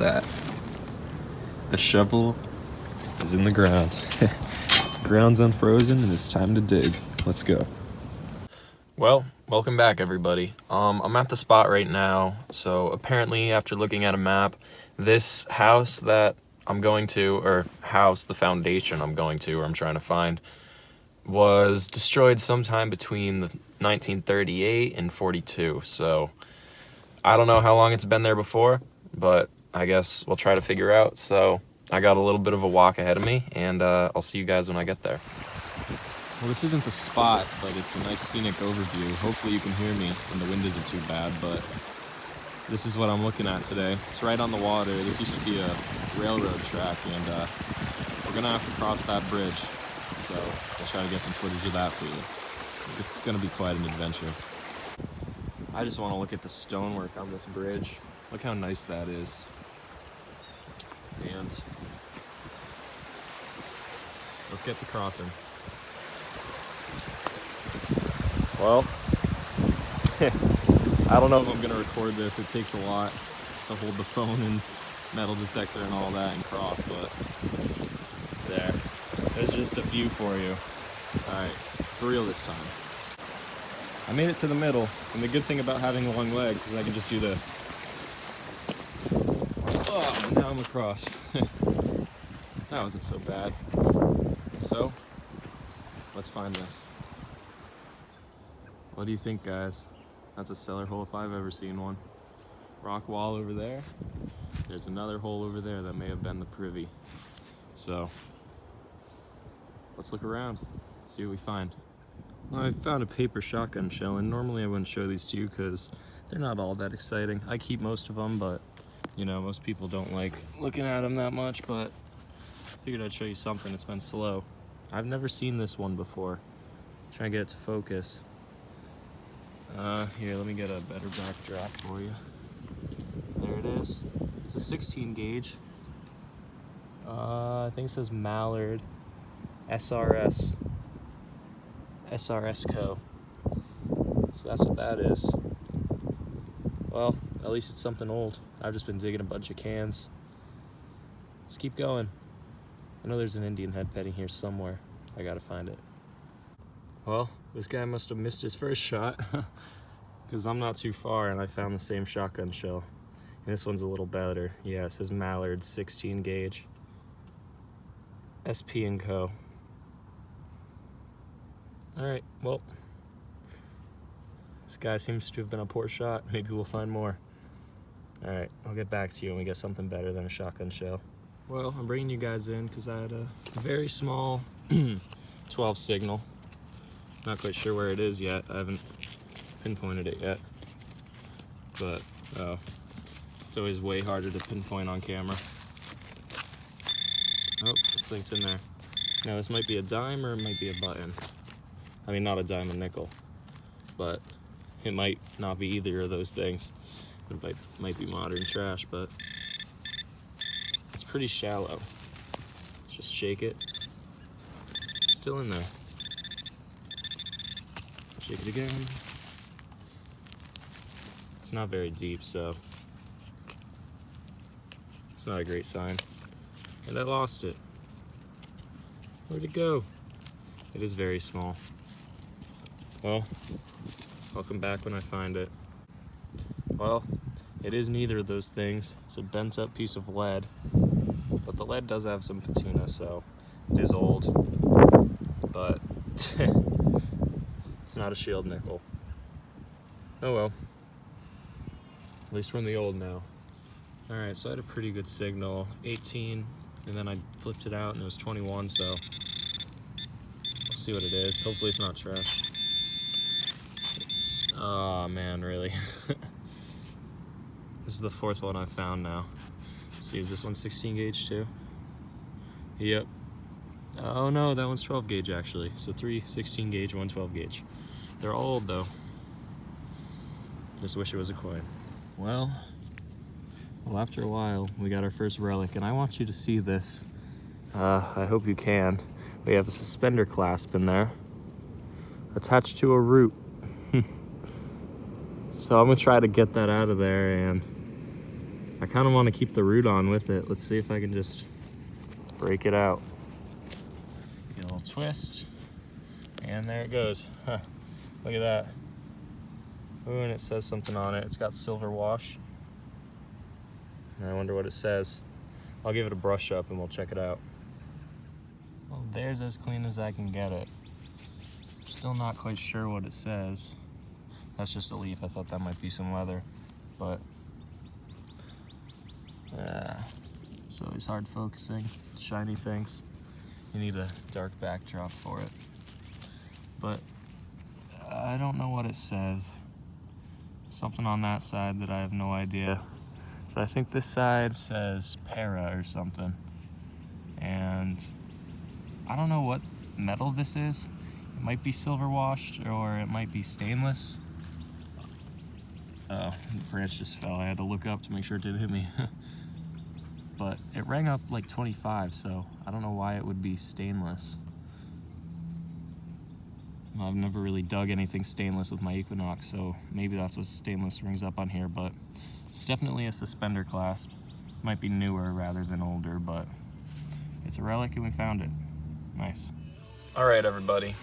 at that. The shovel is in the ground. Ground's unfrozen and it's time to dig. Let's go. Well, welcome back everybody. I'm at the spot right now. So apparently after looking at a map, this house that I'm going to, or house, the foundation I'm going to, or I'm trying to find, was destroyed sometime between the 1938 and 42. So I don't know how long it's been there before, but I guess we'll try to figure out. So I got a little bit of a walk ahead of me, and I'll see you guys when I get there. Well, this isn't the spot, but it's a nice scenic overview. Hopefully you can hear me and the wind isn't too bad, but this is what I'm looking at today. It's right on the water. This used to be a railroad track, and we're gonna have to cross that bridge. So I'll try to get some footage of that for you. It's gonna be quite an adventure. I just want to look at the stonework on this bridge. Look how nice that is. And let's get to crossing. Well, I don't know if I'm gonna record this. It takes a lot to hold the phone and metal detector and all that and cross, but there's just a view for you. All right, for real this time. I made it to the middle, and the good thing about having long legs is I can just do this. Oh, now I'm across. That wasn't so bad. So, let's find this. What do you think, guys? That's a cellar hole if I've ever seen one. Rock wall over there. There's another hole over there that may have been the privy. So, let's look around, see what we find. Well, I found a paper shotgun shell, and normally I wouldn't show these to you because they're not all that exciting. I keep most of them, but you know, most people don't like looking at them that much, but I figured I'd show you something. It's been slow. I've never seen this one before. Trying to get it to focus. Here, let me get a better backdrop for you. There it is. It's a 16 gauge. I think it says Mallard SRS Co. So that's what that is. Well, at least it's something old. I've just been digging a bunch of cans. Let's keep going. I know there's an Indian head petting here somewhere. I gotta find it. Well, this guy must have missed his first shot because I'm not too far and I found the same shotgun shell. And this one's a little better. Yeah, it says Mallard 16 gauge. SP & Co. Alright, well, this guy seems to have been a poor shot. Maybe we'll find more. Alright, I'll get back to you when we get something better than a shotgun shell. Well, I'm bringing you guys in because I had a very small 12 signal. Not quite sure where it is yet. I haven't pinpointed it yet. But it's always way harder to pinpoint on camera. Oh, looks like it's in there. Now this might be a dime or it might be a button. I mean, not a dime, a nickel. But it might not be either of those things. It might be modern trash, but it's pretty shallow. Just shake it. It's still in there. Shake it again. It's not very deep, so it's not a great sign. And I lost it. Where'd it go? It is very small. Well, I'll come back when I find it. Well, it is neither of those things. It's a bent up piece of lead, but the lead does have some patina, so it is old, but it's not a shield nickel. Oh well, at least we're in the old now. All right, so I had a pretty good signal, 18, and then I flipped it out and it was 21, so I'll see what it is. Hopefully it's not trash. Oh man, really? This is the fourth one I've found now. See, is this one 16 gauge too? Yep. Oh no, that one's 12 gauge actually. So 3 16 gauge, 1 12 gauge. They're all old though. Just wish it was a coin. Well, after a while, we got our first relic, and I want you to see this. I hope you can. We have a suspender clasp in there, attached to a root. So I'm gonna try to get that out of there and I kind of want to keep the root on with it. Let's see if I can just break it out. Get a little twist, and there it goes. Huh. Look at that. Ooh, and it says something on it. It's got silver wash. And I wonder what it says. I'll give it a brush up and we'll check it out. Well, there's as clean as I can get it. Still not quite sure what it says. That's just a leaf. I thought that might be some leather, but it's always hard focusing. Shiny things. You need a dark backdrop for it. But I don't know what it says. Something on that side that I have no idea. But I think this side says para or something. And I don't know what metal this is. It might be silver washed or it might be stainless. Oh, the branch just fell. I had to look up to make sure it didn't hit me. But it rang up like 25, so I don't know why it would be stainless. I've never really dug anything stainless with my Equinox, so maybe that's what stainless rings up on here, but it's definitely a suspender clasp. Might be newer rather than older, but it's a relic and we found it. Nice. All right, everybody.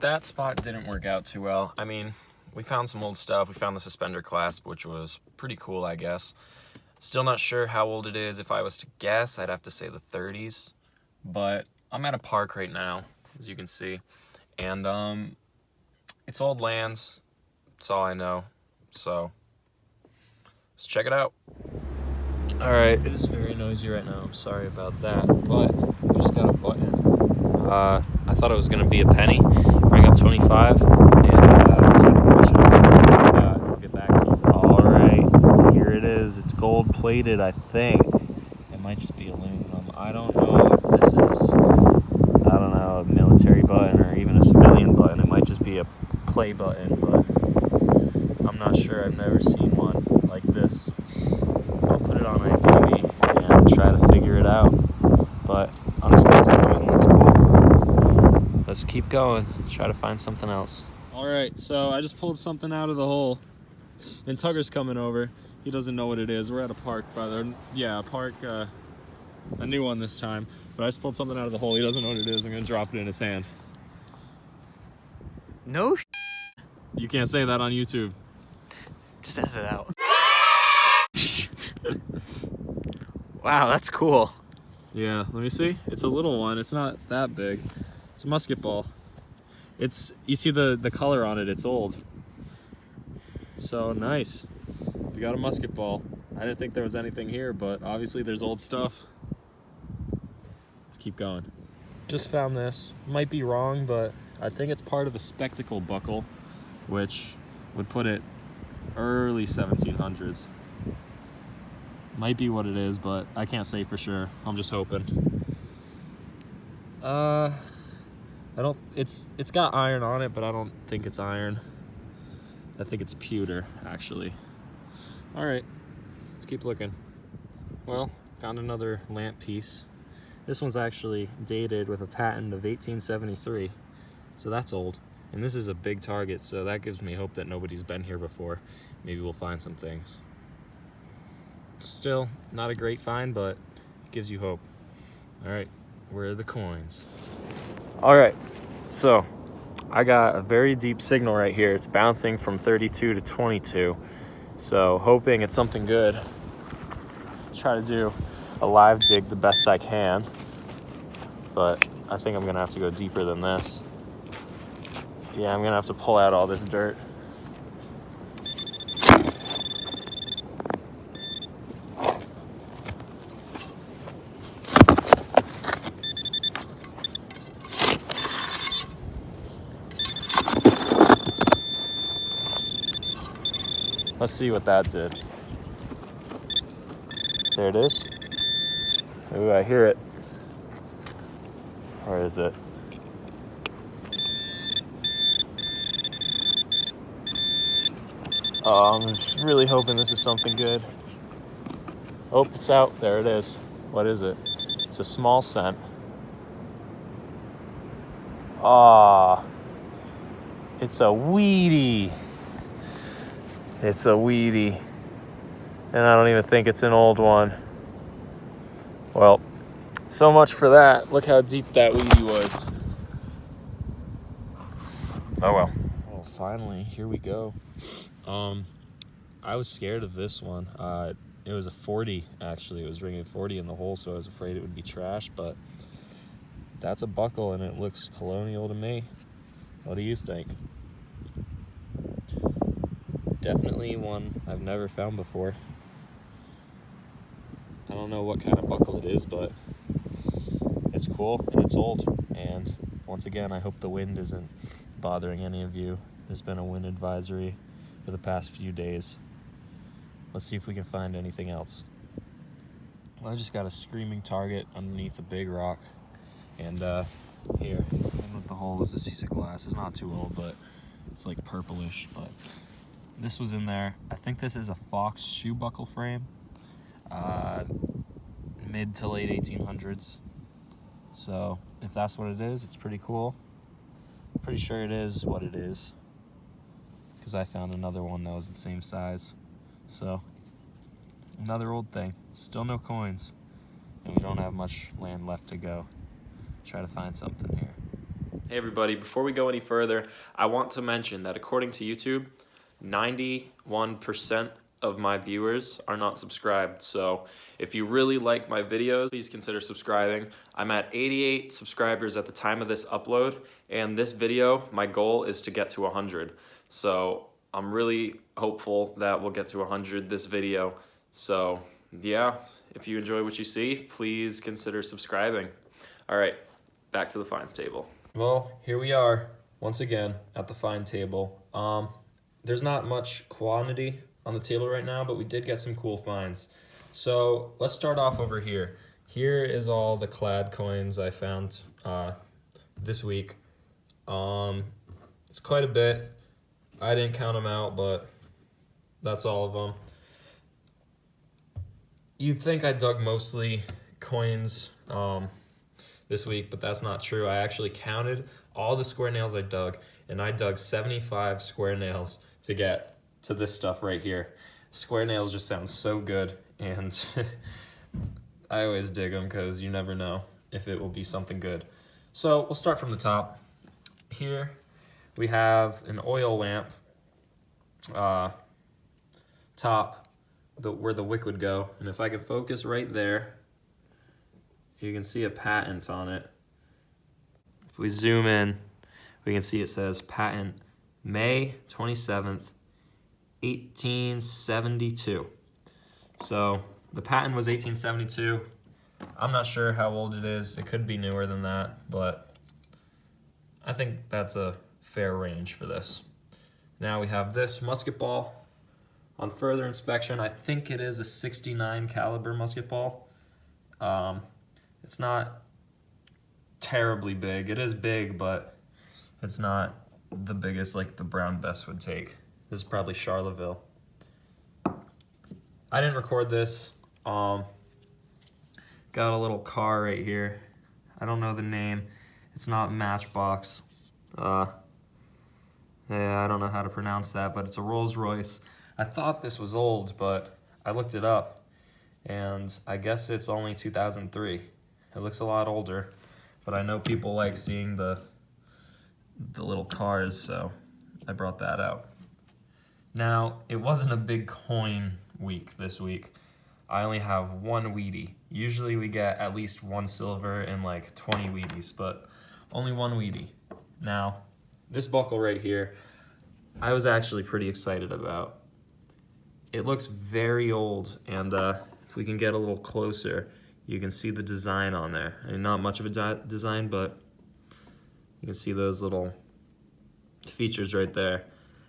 That spot didn't work out too well. I mean, we found some old stuff. We found the suspender clasp, which was pretty cool, I guess. Still not sure how old it is. If I was to guess, I'd have to say the 30s. But I'm at a park right now, as you can see. And it's old lands. That's all I know. So let's check it out. All right, it is very noisy right now. I'm sorry about that, but we just got a button. I thought it was gonna be a penny. Rang up 25, and I'll get back to you. All right, here it is. It's gold plated, I think. It might just be aluminum. I don't know if this is, I don't know, a military button or even a civilian button. It might just be a play button, but I'm not sure. I've never seen one like this. I'll put it on my TV and try to figure it out. But unexpected find looks cool. Let's keep going. Try to find something else. All right, so I just pulled something out of the hole, and Tugger's coming over. He doesn't know what it is. We're at a park, brother. Yeah, a park. A new one this time. But I just pulled something out of the hole. He doesn't know what it is. I'm gonna drop it in his hand. No. You can't say that on YouTube. Just edit it out. Wow, that's cool. Yeah, let me see. It's a little one. It's not that big. It's a musket ball. It's, you see the color on it, it's old. So nice. We got a musket ball. I didn't think there was anything here, but obviously there's old stuff. Let's keep going. Just found this. Might be wrong, but I think it's part of a spectacle buckle, which would put it early 1700s. Might be what it is, but I can't say for sure. I'm just hoping. It's got iron on it, but I don't think it's iron. I think it's pewter, actually. All right, let's keep looking. Well, found another lamp piece. This one's actually dated with a patent of 1873, so that's old. And this is a big target, so that gives me hope that nobody's been here before. Maybe we'll find some things. Still, not a great find, but it gives you hope. All right, where are the coins? All right, so I got a very deep signal right here. It's bouncing from 32 to 22. So hoping it's something good. Try to do a live dig the best I can, but I think I'm gonna have to go deeper than this. Yeah, I'm gonna have to pull out all this dirt. Let's see what that did. There it is. Ooh, I hear it. Where is it? Oh, I'm just really hoping this is something good. Oh, it's out. There it is. What is it? It's a small cent. Ah, it's a weedy. It's a weedy. And I don't even think it's an old one. Well, so much for that. Look how deep that weedy was. Oh well. Well, finally, here we go. I was scared of this one. It was a 40, actually. It was ringing 40 in the hole, so I was afraid it would be trash, but that's a buckle, and it looks Colonial to me. What do you think? Definitely one I've never found before. I don't know what kind of buckle it is, but it's cool, and it's old. And once again, I hope the wind isn't bothering any of you. There's been a wind advisory for the past few days. Let's see if we can find anything else. Well, I just got a screaming target underneath a big rock. And here, in with the hole is this piece of glass. It's not too old, but it's like purplish. But this was in there. I think this is a Fox shoe buckle frame. Mid to late 1800s. So if that's what it is, it's pretty cool. Pretty sure it is what it is, because I found another one that was the same size. So another old thing. Still no coins, and we don't have much land left to go. Try to find something here. Hey everybody, before we go any further, I want to mention that according to YouTube, 91% of my viewers are not subscribed. So if you really like my videos, please consider subscribing. I'm at 88 subscribers at the time of this upload, and this video, my goal is to get to 100. So I'm really hopeful that we'll get to 100 this video. So yeah, if you enjoy what you see, please consider subscribing. All right, back to the finds table. Well, here we are once again at the find table. There's not much quantity on the table right now, but we did get some cool finds. So let's start off over here. Here is all the clad coins I found this week. It's quite a bit. I didn't count them out, but that's all of them. You'd think I dug mostly coins this week, but that's not true. I actually counted all the square nails I dug, and I dug 75 square nails to get to this stuff right here. Square nails just sound so good, and I always dig them because you never know if it will be something good. So we'll start from the top. Here we have an oil lamp top, where the wick would go, and if I could focus right there, you can see a patent on it. If we zoom in, we can see it says patent May 27th, 1872. So the patent was 1872. I'm not sure how old it is. It could be newer than that, but I think that's a fair range for this. Now we have this musket ball. On further inspection, I think it is a 69 caliber musket ball. It's not terribly big. It is big, but it's not the biggest like the Brown Bess would take. This is probably Charleville. I didn't record this. Got a little car right here. I don't know the name. It's not Matchbox. Yeah, I don't know how to pronounce that, but it's a Rolls Royce. I thought this was old, but I looked it up, and I guess it's only 2003. It looks a lot older, but I know people like seeing the little cars, so I brought that out. Now, it wasn't a big coin week this week. I only have one Wheatie. Usually we get at least one silver and like 20 Wheaties, but only one Wheatie. Now, this buckle right here, I was actually pretty excited about. It looks very old, and if we can get a little closer, you can see the design on there. I mean, not much of a design, but you can see those little features right there.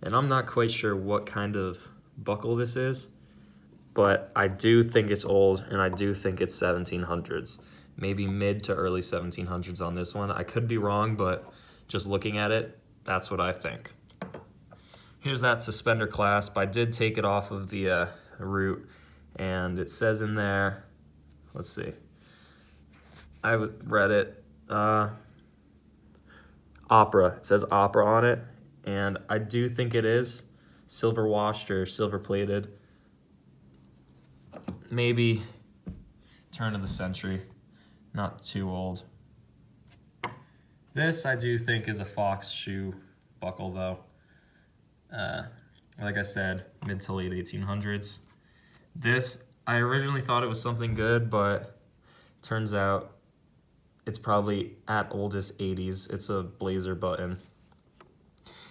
And I'm not quite sure what kind of buckle this is, but I do think it's old, and I do think it's 1700s. Maybe mid to early 1700s on this one. I could be wrong, but just looking at it, that's what I think. Here's that suspender clasp. I did take it off of the root, and it says in there, let's see, I read it, opera. It says opera on it, and I do think it is silver washed or silver plated. maybe turn of the century, not too old. This I do think is a fox shoe buckle though. Like I said, mid to late 1800s. This, I originally thought it was something good, but turns out it's probably at oldest 80s. It's a blazer button.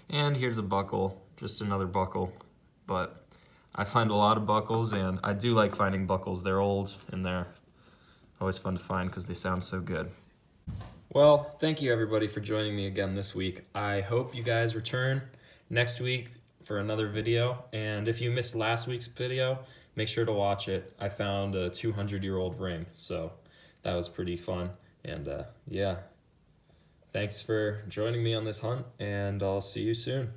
And here's a buckle, just another buckle. But I find a lot of buckles, and I do like finding buckles. They're old and they're always fun to find because they sound so good. Well, thank you everybody for joining me again this week. I hope you guys return next week for another video. And if you missed last week's video, make sure to watch it. I found a 200-year-old ring, so that was pretty fun. And yeah, thanks for joining me on this hunt, and I'll see you soon.